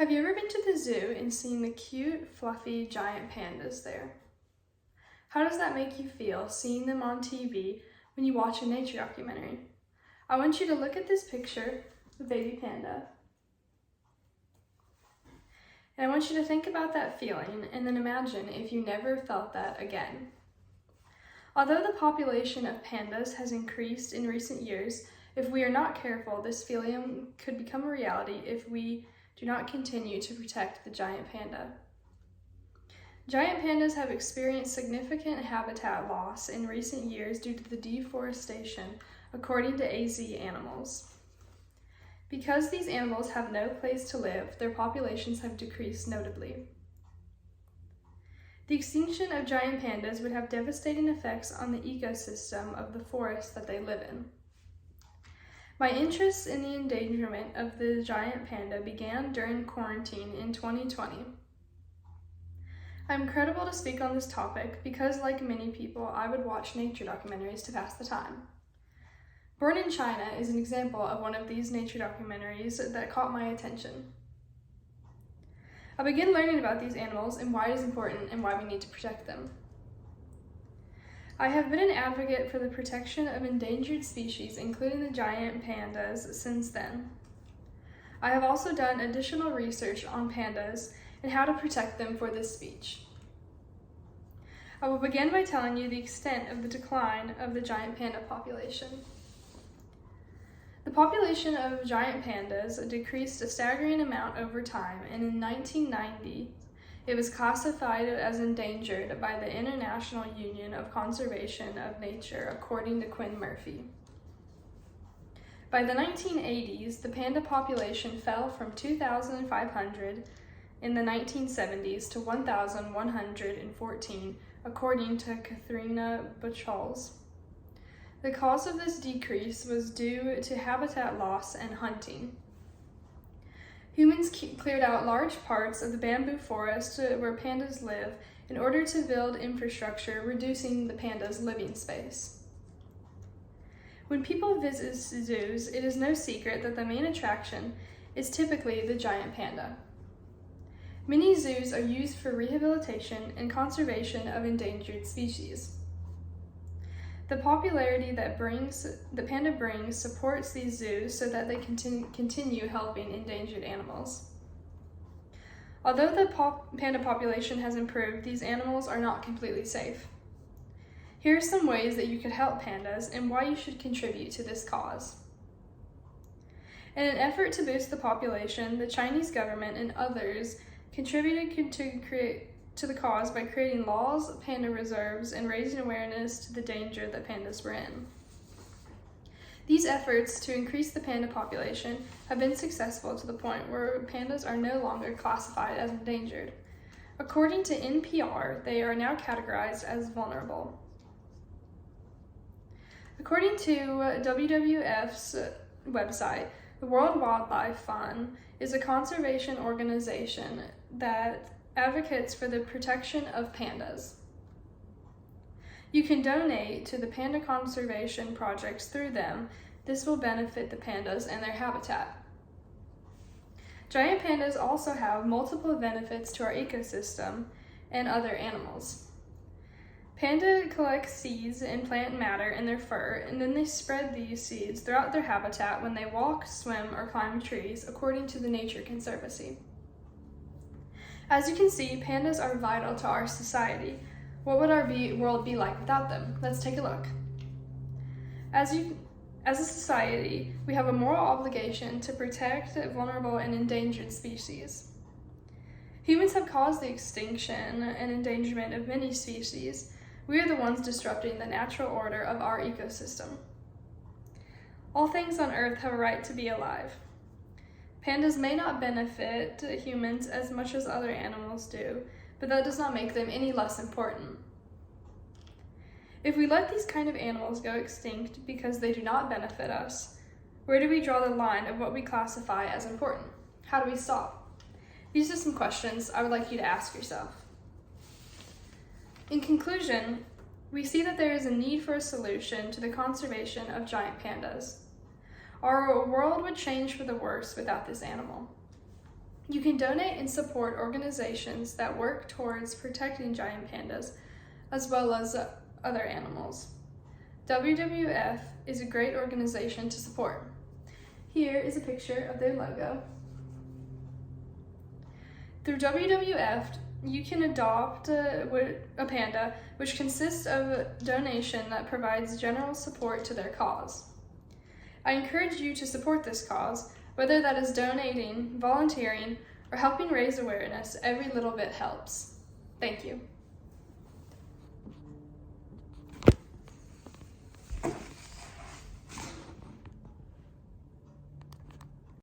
Have you ever been to the zoo and seen the cute, fluffy, giant pandas there? How does that make you feel seeing them on TV when you watch a nature documentary? I want you to look at this picture of baby panda. And I want you to think about that feeling and then imagine if you never felt that again. Although the population of pandas has increased in recent years, if we are not careful, this feeling could become a reality if we do not continue to protect the giant panda. Giant pandas have experienced significant habitat loss in recent years due to the deforestation, according to AZ Animals. Because these animals have no place to live, their populations have decreased notably. The extinction of giant pandas would have devastating effects on the ecosystem of the forest that they live in. My interest in the endangerment of the giant panda began during quarantine in 2020. I'm credible to speak on this topic because, like many people, I would watch nature documentaries to pass the time. Born in China is an example of one of these nature documentaries that caught my attention. I began learning about these animals and why it is important and why we need to protect them. I have been an advocate for the protection of endangered species, including the giant pandas, since then. I have also done additional research on pandas and how to protect them for this speech. I will begin by telling you the extent of the decline of the giant panda population. The population of giant pandas decreased a staggering amount over time, and in 1990, it was classified as endangered by the International Union of Conservation of Nature, according to Quinn Murphy. By the 1980s, the panda population fell from 2,500 in the 1970s to 1,114, according to Katharina Buchholz. The cause of this decrease was due to habitat loss and hunting. Humans cleared out large parts of the bamboo forest where pandas live in order to build infrastructure, reducing the pandas' living space. When people visit zoos, it is no secret that the main attraction is typically the giant panda. Many zoos are used for rehabilitation and conservation of endangered species. The popularity that the panda brings supports these zoos so that they continue helping endangered animals. Although the panda population has improved, these animals are not completely safe. Here are some ways that you could help pandas and why you should contribute to this cause. In an effort to boost the population, the Chinese government and others contributed to the cause by creating laws, panda reserves, and raising awareness to the danger that pandas were in. These efforts to increase the panda population have been successful to the point where pandas are no longer classified as endangered. According to NPR, they are now categorized as vulnerable. According to WWF's website, the World Wildlife Fund is a conservation organization that advocates for the protection of pandas. You can donate to the panda conservation projects through them. This will benefit the pandas and their habitat. Giant pandas also have multiple benefits to our ecosystem and other animals. Panda collects seeds and plant matter in their fur, and then they spread these seeds throughout their habitat when they walk, swim, or climb trees, according to the Nature Conservancy. As you can see, pandas are vital to our society. What would our world be like without them? Let's take a look. As a society, we have a moral obligation to protect vulnerable and endangered species. Humans have caused the extinction and endangerment of many species. We are the ones disrupting the natural order of our ecosystem. All things on Earth have a right to be alive. Pandas may not benefit humans as much as other animals do, but that does not make them any less important. If we let these kind of animals go extinct because they do not benefit us, where do we draw the line of what we classify as important? How do we stop? These are some questions I would like you to ask yourself. In conclusion, we see that there is a need for a solution to the conservation of giant pandas. Our world would change for the worse without this animal. You can donate and support organizations that work towards protecting giant pandas, as well as other animals. WWF is a great organization to support. Here is a picture of their logo. Through WWF, you can adopt a panda, which consists of a donation that provides general support to their cause. I encourage you to support this cause, whether that is donating, volunteering, or helping raise awareness. Every little bit helps. Thank you.